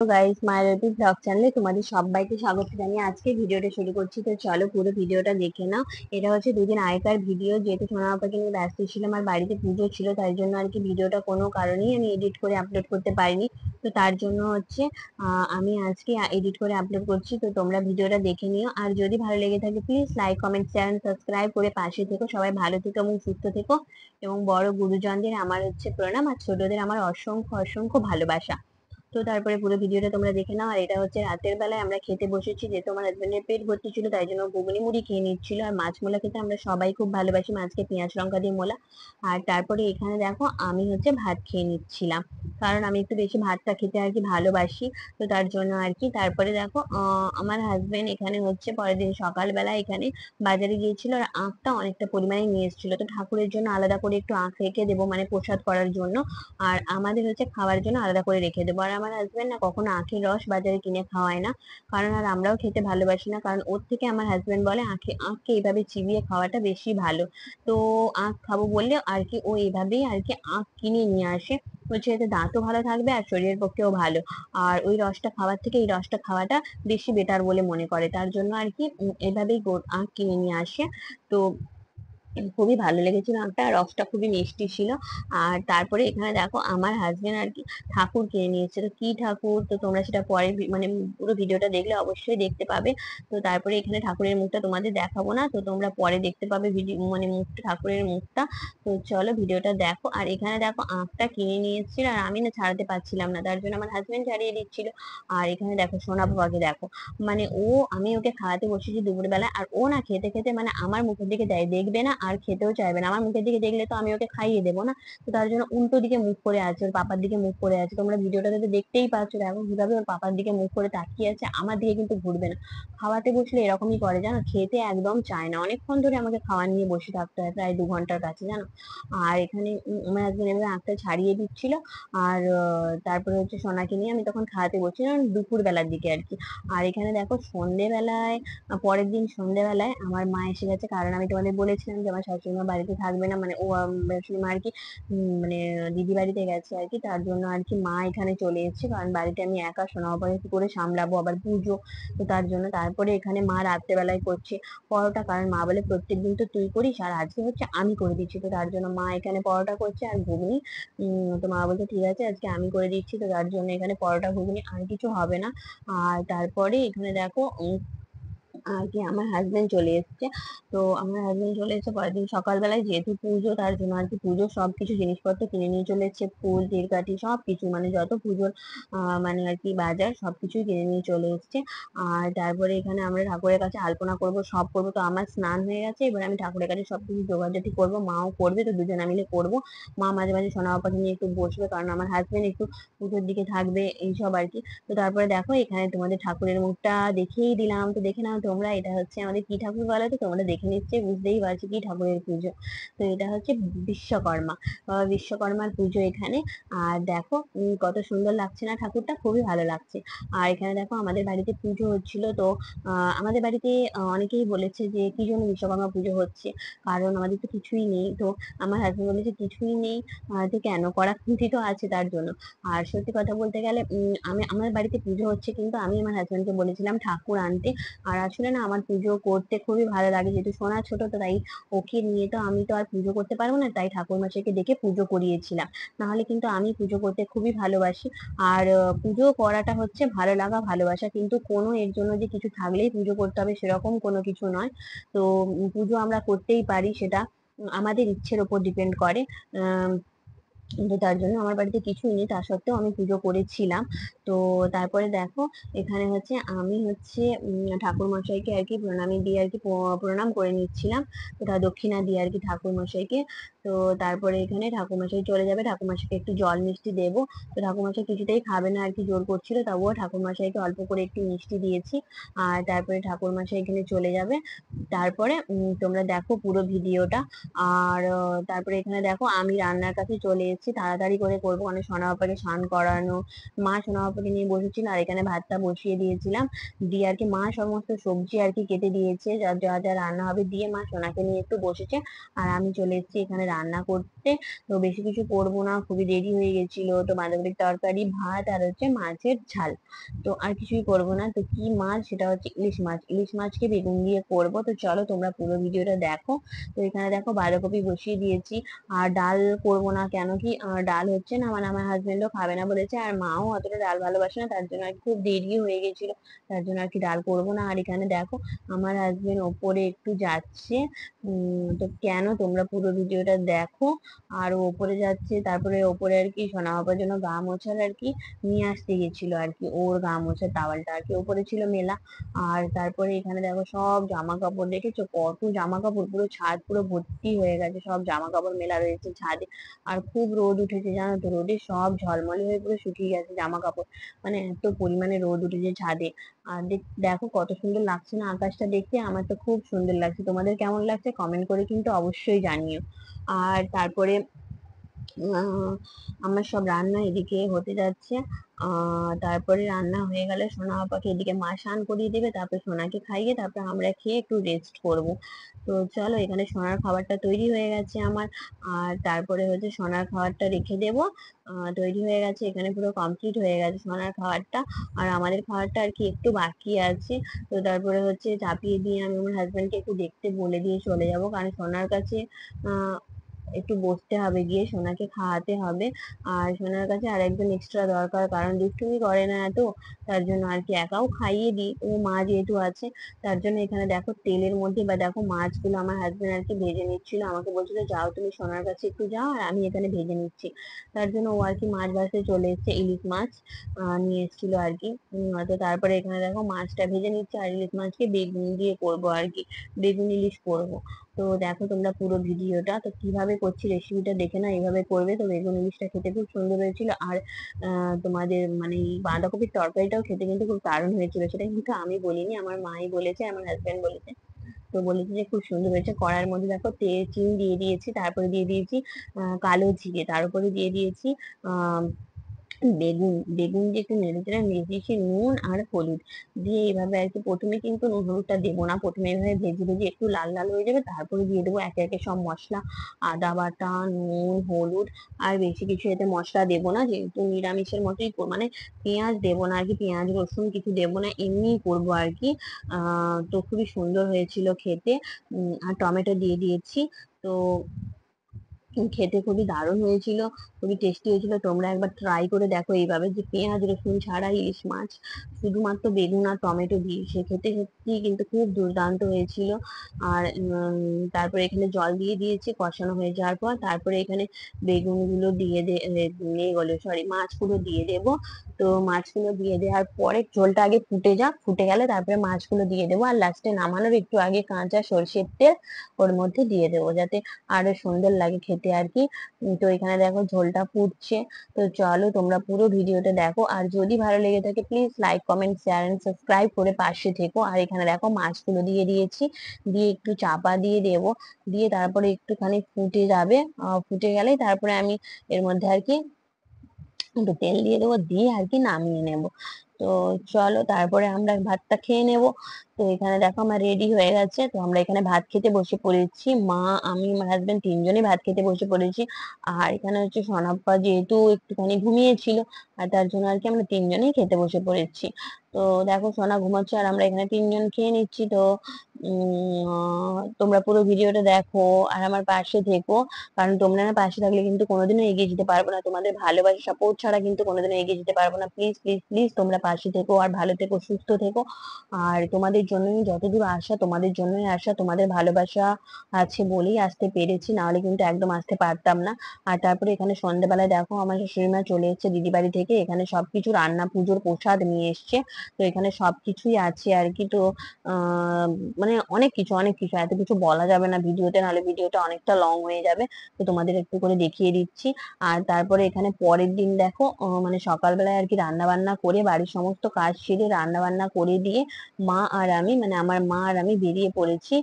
তো guys, Mayawati blog চ্যানেলে তোমাদের সবাইকে স্বাগত জানিয়ে আজকে ভিডিওটা শুরু করছি। তো চলো পুরো ভিডিওটা দেখে নাও। এটা হচ্ছে দুদিন আগেকার ভিডিও, যেহেতু সোনা পাপাকে নিয়ে ব্যস্ত ছিলাম আর বাড়িতে পুজো ছিল, তাই জন্য আর কি ভিডিওটা কোনো কারণেই আমি এডিট করে আপলোড করতে পারিনি। তো তার জন্য হচ্ছে আমি আজকে এডিট করে আপলোড করছি। তো তোমরা ভিডিওটা দেখে নিও, আর যদি ভালো লেগে থাকে please like, comment, share, subscribe করে পাশে থেকো। সবাই ভালো থেকো এবং সুস্থ থেকো। এবং বড় গুরুজনদের আমার হচ্ছে প্রণাম, আর ছোটদের আমার অসংখ্য অসংখ্য ভালোবাসা। তো তারপরে পুরো ভিডিওটা তোমরা দেখে নাও। আর এটা হচ্ছে রাতের বেলায় আমরা খেতে বসেছি, যেহেতু আমার হাজবেন্ডের পেট ভর্তি ছিল তাই জন্য ঘুগনি মুড়ি খেয়ে নিচ্ছিল। আর মাছ মোলা খেতে আমরা সবাই খুব ভালোবাসি, মাছকে পেঁয়াজ লঙ্কা দিয়ে মোলা। আর তারপরে এখানে দেখো আমি হচ্ছে ভাত খেয়ে নিচ্ছিলাম, কারণ আমি একটু বেশি ভাতটা খেতে আর কি ভালোবাসি। তো তার জন্য আর কি। তারপরে দেখো আমার হাজবেন্ড এখানে হচ্ছে পরের দিন সকালবেলা এখানে বাজারে গিয়েছিল, আর আখটা অনেকটা পরিমাণে নিয়ে এসেছিল। তো ঠাকুরের জন্য আলাদা করে একটু আখ রেখে দেবো, মানে প্রসাদ করার জন্য। আর আমাদের হচ্ছে খাওয়ার জন্য আলাদা করে রেখে দেবো। আর আমার হাজবেন্ড না কখনো আখের রস বাজারে কিনে খাওয়ায় না, কারণ আর আমরাও খেতে ভালোবাসি না, কারণ ওর থেকে আমার হাজবেন্ড বলে আখকে এইভাবে চিবিয়ে খাওয়াটা বেশি ভালো। তো আখ খাবো বললে আর কি ও এইভাবেই আর কি আখ কিনে নিয়ে আসে। বলছে এতে দাঁতও ভালো থাকবে আর শরীরের পক্ষেও ভালো। আর ওই রসটা খাওয়ার থেকে এই রসটা খাওয়াটা বেশি বেটার বলে মনে করে, তার জন্য আর কি এভাবেই আখ কিনে নিয়ে আসে। তো খুবই ভালো লেগেছিল আঁকটা, রসটা খুবই মিষ্টি ছিল। আর তারপরে এখানে দেখো আমার হাজবেন্ড আর কি ঠাকুর কিনে নিয়েছে। তো কি ঠাকুর, তো তোমরা সেটা পরে মানে পুরো ভিডিওটা দেখলে অবশ্যই দেখতে পাবে। তো তারপরে এখানে ঠাকুরের মুখটা তোমাদের দেখাবো না, তো তোমরা পরে দেখতে পাবে ভিডিও, মানে মুখটা, ঠাকুরের মুখটা। তো চলো ভিডিওটা দেখো। আর এখানে দেখো আঁকটা কিনে নিয়ে এসেছিল, আর আমি না ছাড়াতে পারছিলাম না, তার জন্য আমার হাজবেন্ড ছাড়িয়ে দিচ্ছিল। আর এখানে দেখো সোনা বাবাকে দেখো, মানে আমি ওকে খাওয়াতে বসেছি দুপুরবেলা, আর ও না খেতে খেতে মানে আমার মুখের দিকে দেখবে না আর খেতেও চাইবে না। আমার মুখের দিকে দেখলে তো আমি ওকে খাইয়ে দেবো না। তো তার জন্য উল্টো দিকে মুখ করে আছে, ওর পাপার দিকে মুখ করে আছে। তোমরা ভিডিওটাতে তো দেখতেই পাচ্ছ, দেখো কিভাবে ওর পাপার দিকে মুখ করে তাকিয়ে আছে, আমার দিকে কিন্তু ঘুরবে না। খাওয়াতে বসলে এরকমই করে জানো, খেতে একদম চায় না। অনেকক্ষণ ধরে আমাকে খাওয়া নিয়ে বসে থাকতে হয়, প্রায় 2 ঘন্টার কাছে জানো। আর এখানে আমার হাজবেন্ড এভাবে আঁকটা ছাড়িয়ে দিচ্ছিল। আর তারপরে হচ্ছে সোনাকে নিয়ে আমি তখন খাওয়াতে বসছিলাম দুপুর বেলার দিকে আর কি। আর এখানে দেখো সন্ধেবেলায়, পরের দিন সন্ধেবেলায় আমার মা এসে গেছে, কারণ আমি তোমাদের বলেছিলাম যে আমার শাশুড়ি মা বাড়িতে থাকবে না, মানে ও শাশুড়ি মা আর কি মানে দিদি বাড়িতে গেছে আর কি। তার জন্য আর কি মা এখানে চলে এসেছে, কারণ বাড়িতে আমি একা, সোনা বাবাকে কি করে সামলাবো, আবার পুজো। তো তার জন্য তারপরে এখানে মা রাত্রেবেলায় করছে পরোটা, কারণ মা বলে প্রত্যেকদিন তো তুই করিস আর আজকে হচ্ছে আমি করে দিচ্ছি। তো তার জন্য মা এখানে পরোটা করছে আর ঘুগনি। তো মা বলছে ঠিক আছে আজকে আমি করে দিচ্ছি। তো তার জন্য এখানে পরোটা ঘুগনি, আর কিছু হবে না। আর তারপরে এখানে দেখো আর কি আমার হাজবেন্ড চলে এসেছে। তো আমার হাজবেন্ড চলে এসেছে পরের দিন সকালবেলায়, যেহেতু পুজো তার জন্য আর কি পুজোর সবকিছু জিনিসপত্র কিনে নিয়ে চলে এসেছে, ফুল, তেলকাঠি সবকিছু, মানে যত পুজোর মানে আর কি বাজার সবকিছুই কিনে নিয়ে চলে এসেছে। আর তারপরে এখানে আমরা ঠাকুরের কাছে আলপনা করব, সব করবো। তো আমার স্নান হয়ে গেছে, এবার আমি ঠাকুরের কাছে সবকিছু জোগাড়জাটি করবো, মাও করবে, তো দুজনে মিলে করবো। মা মাঝে মাঝে সোনা বাবাকে নিয়ে একটু বসবে, কারণ আমার হাজবেন্ড একটু পুজোর দিকে থাকবে, এইসব আর কি। তো তারপরে দেখো এখানে তোমাদের ঠাকুরের মুখটা দেখিয়েই দিলাম, তো দেখে নাও তোমরা। এটা হচ্ছে আমাদের কি ঠাকুর বলো তো, তোমরা দেখে নিশ্চয়ই বুঝতেই পারছো কি ঠাকুরের পুজো। তো এটা হচ্ছে বিশ্বকর্মা, বিশ্বকর্মার পুজো এখানে। আর দেখো কত সুন্দর লাগছে না ঠাকুরটা, খুবই ভালো লাগছে। আর এখানে দেখো আমাদের বাড়িতে পুজো হচ্ছিল। তো আমাদের বাড়িতে অনেকেই বলেছে যে কি জন্য বিশ্বকর্মা পুজো হচ্ছে, কারণ আমাদের তো কিছুই নেই। তো আমার হাজবেন্ড বলেছে কিছুই নেই, তো কেন, কড়াকুটি তো আছে তার জন্য। আর সত্যি কথা বলতে গেলে আমি আমার বাড়িতে পুজো হচ্ছে, কিন্তু আমি আমার হাজবেন্ডকে বলেছিলাম ঠাকুর আনতে। আর আসলে না আমার পুজো করতে খুবই ভালো লাগে, যেহেতু সোনা ছোট, তো তাই ওকে নিয়ে তো আমি তো আর পুজো করতে পারবো না, তাই ঠাকুর মশাইকে ডেকে পুজো করিয়েছিলাম। নাহলে কিন্তু আমি পুজো করতে খুবই ভালোবাসি। আর পুজো করাটা হচ্ছে ভালো লাগা, ভালোবাসা, কিন্তু কোনো এর জন্য যে কিছু থাকলেই পুজো করতে হবে সেরকম কোনো কিছু নয়। তো পুজো আমরা করতেই পারি, সেটা আমাদের ইচ্ছের ওপর ডিপেন্ড করে। আহ কিন্তু তার জন্য আমার বাড়িতে কিছুই নেই, তা সত্ত্বেও আমি পুজো করেছিলাম। তো তারপরে দেখো এখানে হচ্ছে আমি হচ্ছে ঠাকুর মশাইকে আর কি প্রণামী দিয়ে আর কি প্রণাম করে নিচ্ছিলাম। তো দক্ষিণা দিয়ে আর কি ঠাকুর মশাইকে। তো তারপরে এখানে ঠাকুর মশাই চলে যাবে, ঠাকুর মশাইকে একটু জল মিষ্টি দেবো। তো ঠাকুর মশাই কিছুতেই খাবে না আর কি, জোর করছিল, তবুও ঠাকুর মশাইকে অল্প করে একটু মিষ্টি দিয়েছি। আর তারপরে ঠাকুর মশাই এখানে চলে যাবে। তারপরে তোমরা দেখো পুরো ভিডিওটা। আর তারপরে এখানে দেখো আমি রান্নার কাছে চলে এসেছি, তাড়াতাড়ি করে করবো, মানে সোনা বাবাকে স্নান করানো। মা সোনা বাবাকে নিয়ে বসেছিল, আর এখানে ভাতটা বসিয়ে দিয়েছিলাম। দিয়ে আর কি মা সমস্ত সবজি আর কি কেটে দিয়েছে, যা যা যা রান্না হবে দিয়ে মা সোনাকে নিয়ে একটু বসেছে। আর আমি চলে এসেছি এখানে রান্না করতে। করতে। তো বেশি কিছু করবো না, খুবই দেরি হয়ে গেছিল। তো বাঁধাকপির তরকারি, ভাত, আর হচ্ছে মাছের ঝাল। তো আর কিছুই করবো না। তো কি মাছ, সেটা হচ্ছে ইলিশ মাছ। ইলিশ মাছকে বেগুন দিয়ে করবো। তো চলো তোমরা পুরো ভিডিওটা দেখো। তো এখানে দেখো বাঁধাকপি বসিয়ে দিয়েছি। আর ডাল করবো না, কেন কি ডাল হচ্ছে না, মানে আমার হাজবেন্ডও খাবে না বলেছে, আর মাও অতটা ডাল ভালোবাসে না, তার জন্য আর কি খুব দেরি হয়ে গেছিল। তার জন্য আর কি ডাল করবো না। আর এখানে দেখো আমার হাজবেন্ড ওপরে একটু যাচ্ছে। তো কেন, তোমরা পুরো ভিডিওটা দেখো। আর ও ওপরে যাচ্ছে, তারপরে ওপরে আর কি সোনা বাবার জন্য গা মোছার আর কি নিয়ে আসতে গেছিল আর কি, ওর গা মোছার টাওয়ালটা আর কি ওপরে ছিল মেলা। আর তারপরে এখানে দেখো সব জামা কাপড়, দেখেছো কত জামা কাপড়, পুরো ছাদ পুরো ভর্তি হয়ে গেছে, সব জামা কাপড় মেলা রয়েছে ছাদে। আর খুব রোদ উঠেছে জানো তো, রোদে সব ঝলমলে হয়ে পুরো শুকিয়ে গেছে জামা কাপড়, মানে এত পরিমাণে রোদ উঠেছে ছাদে। আর দেখো কত সুন্দর লাগছে না আকাশটা দেখতে, আমার তো খুব সুন্দর লাগছে। তোমাদের কেমন লাগছে কমেন্ট করে কিন্তু অবশ্যই জানিও। আর তারপরে আহ, আমার সব রান্না এদিকে হতে যাচ্ছে। তারপরে রান্না হয়ে গেলে সোনা পাপাকে এদিকে মা স্নান করিয়ে দেবে, তারপরে সোনাকে খাইয়ে তারপরে আমরা খেয়ে একটু রেস্ট করব। তো চলো, এখানে সোনার খাবারটা তৈরি হয়ে গেছে আমার। আর তারপরে হচ্ছে সোনার খাবারটা রেখে দেবো। তৈরি হয়ে গেছে, এখানে পুরো কমপ্লিট হয়ে গেছে সোনার খাবারটা। আর আমাদের খাবারটা আর কি একটু বাকি আছে। তো তারপরে হচ্ছে চাপিয়ে দিয়ে আমি আমার হাজবেন্ডকে একটু দেখতে বলে দিয়ে চলে যাব, কারণ সোনার কাছে আহ একটু বসতে হবে, গিয়ে সোনাকে খাওয়াতে হবে। আর সোনার কাছে আর একজন এক্সট্রা দরকার, কারণ দুষ্টুমি করে না এত। তার জন্য আর কি একাও খাইয়ে দিই, ও মা যেহেতু আছে। তার জন্য এখানে দেখো তেলের মধ্যে বা দেখো মাছগুলো আমার হাজবেন্ড আর কি ভেজে নিচ্ছিল, আমাকে বলছিল যাও তুমি সোনার কাছে একটু যাও, আর আমি এখানে ভেজে নিচ্ছি। তার জন্য ও আর কি মাছ ভাজতে চলে এসেছে, ইলিশ মাছ নিয়ে এসেছিল আর কি। তো তারপরে এখানে দেখো মাছটা ভেজে নিচ্ছে, আর ইলিশ মাছকে বেগুন দিয়ে করবো আর কি, বেগুন ইলিশ করবো। তো দেখো তোমরা পুরো ভিডিওটা, তো কিভাবে করছি রেসিপিটা দেখে না, এইভাবে করবে। তো বেগুন ইলিশটা খেতে খুব সুন্দর হয়েছিল। আর তোমাদের মানে এই বাঁধাকপির তরকারিটাও খেতে কিন্তু খুব দারুণ হয়েছিল, সেটা কিন্তু আমি বলিনি, আমার মাই বলেছে, আমার হাজবেন্ড বলেছে। তো বলেছে যে খুব সুন্দর হয়েছে। কড়াইয়ের মধ্যে দেখো তেল চিনি দিয়ে দিয়েছি, তারপরে দিয়ে দিয়েছি কালো জিরে, তার উপরে দিয়ে দিয়েছি আহ বেগুন। বেগুন দিয়ে একটু নেড়ে চেড়ে দিয়ে দিয়েছি নুন আর হলুদ দিয়ে, এইভাবে আর কি প্রথমে কিন্তু নুন হলুদটা দেবো না, প্রথমে এইভাবে ভেজে ভেজে একটু লাল লাল হয়ে যাবে, তারপরে দিয়ে দেবো একে একে সব মশলা, আদা বাটা, নুন, হলুদ। আর বেশি কিছু এতে মশলা দেবো না, যেহেতু নিরামিষের মতোই মানে পেঁয়াজ দেবো না আর কি, পেঁয়াজ রসুন কিছু দেবো না, এমনিই করবো আর কি। তো খুবই সুন্দর হয়েছিল খেতে। আর টমেটো দিয়ে দিয়েছি। তো খেতে খুবই দারুণ হয়েছিল, খুবই টেস্টি হয়েছিল। তোমরা একবার ট্রাই করে দেখো এইভাবে, যে পেঁয়াজ রসুন ছাড়া ইলিশ মাছ, শুধুমাত্র বেগুন আর টমেটো দিয়ে, সে খেতে সত্যি কিন্তু খুব দুর্দান্ত হয়েছিল। আর তারপরে এখানে জল দিয়ে দিয়েছি কষানো হয়ে যাওয়ার পর, তারপরে এখানে বেগুনগুলো দিয়ে এগুলো সরি মাছগুলো দিয়ে দেবো। তো মাছগুলো দিয়ে দেওয়ার পরে ঝোলটা আগে ফুটে যাক, ফুটে গেলে তারপরে মাছগুলো দিয়ে দেবো, আর লাস্টে নামানোর একটু আগে কাঁচা সরষের তেল ওর মধ্যে দিয়ে দেবো, যাতে আরো সুন্দর লাগে খেতে আর কি। তো এখানে দেখো ঝোলটা ফুটছে। তো চলো তোমরা পুরো ভিডিওটা দেখো, আর যদি ভালো লেগে থাকে please like comment share and subscribe করে পাশে থেকো। আর এখানে দেখো মাছগুলো দিয়ে দিয়েছি, দিয়ে একটু চাপা দিয়ে দেবো, দিয়ে তারপরে একটুখানি ফুটে যাবে। ফুটে গেলেই তারপরে আমি এর মধ্যে আর কি একটু তেল দিয়ে দেবো, দিয়ে আর কি নামিয়ে নেব। তো চলো তারপরে আমরা ভাতটা খেয়ে নেব। তো এখানে দেখো আমার রেডি হয়ে গেছে, তো আমরা এখানে ভাত খেতে বসে পড়েছি, মা আমি আমার হাজবেন্ড তিনজনই ভাত খেতে বসে পড়েছি। আর এখানে হচ্ছে সনাপ্পা যেহেতু একটুখানি ঘুমিয়েছিল, আর তার জন্য আর কি আমরা তিনজনেই খেতে বসে পড়েছি। তো দেখো সোনা ঘুমাচ্ছে, আর আমরা এখানে তিনজন খেয়ে নিচ্ছি। তো তোমরা পুরো ভিডিওটা দেখো আর আমার পাশে থেকো, কারণ তোমরা না পাশে থাকলে কিন্তু কোনোদিনও এগিয়ে যেতে পারবো না, তোমাদের ভালোবাসা সাপোর্ট ছাড়া কিন্তু কোনোদিনও এগিয়ে যেতে পারবো না। প্লিজ প্লিজ প্লিজ তোমরা পাশে থেকো, আর ভালো থেকো, সুস্থ থেকো। আর তোমাদের জন্যই যতদূর আসা, তোমাদের জন্যই আসা, তোমাদের ভালোবাসা আছে বলেই আসতে পেরেছি, না হলে কিন্তু একদম আসতে পারতাম না। আর তারপরে এখানে সন্ধ্যেবেলায় দেখো আমার শাশুড়ি মা চলে এসেছে দিদি বাড়ি থেকে, এখানে সবকিছু রান্না পুজোর প্রসাদ নিয়ে এসছে। তো এখানে সবকিছুই আছে আর কি। তো আহ মানে অনেক কিছু অনেক কিছু, এত কিছু বলা যাবে না ভিডিওতে, নাহলে ভিডিওটা অনেকটা লং হয়ে যাবে। তো তোমাদের একটু করে দেখিয়ে দিচ্ছি। আর তারপরে এখানে পরের দিন দেখো মানে সকালবেলায় আর কি রান্না বান্না করে, বাড়ির সমস্ত কাজ সেরে রান্না বান্না করে দিয়ে মা আর আমি, মানে আমার মা আর আমি বেরিয়ে পড়েছি।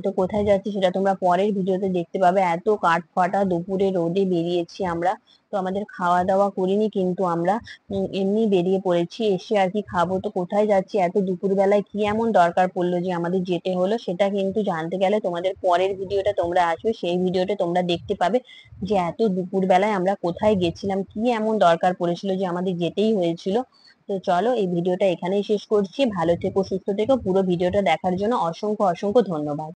তো কোথায় যাচ্ছি সেটা তোমরা পরের ভিডিওতে দেখতে পাবে। এত কাঠ ফাটা দুপুরে রোদে বেরিয়েছি আমরা। তো আমাদের খাওয়া দাওয়া করিনি, কিন্তু আমরা এমনি বেরিয়ে পড়েছি। এসে আর কি খাবো, তো কোথায় যাচ্ছি এত দুপুর বেলায়, কি এমন দরকার পড়লো যে আমাদের যেতে হলো, সেটা কিন্তু জানতে গেলে তোমাদের পরের ভিডিওটা তোমরা আসবে, সেই ভিডিওটা তোমরা দেখতে পাবে যে এত দুপুর বেলায় আমরা কোথায় গেছিলাম, কি এমন দরকার পড়েছিল যে আমাদের যেতেই হয়েছিল। তো চলো এই ভিডিওটা এখানেই শেষ করছি। ভালো থেকো, সুস্থ থেকো। পুরো ভিডিওটা দেখার জন্য অসংখ্য অসংখ্য ধন্যবাদ।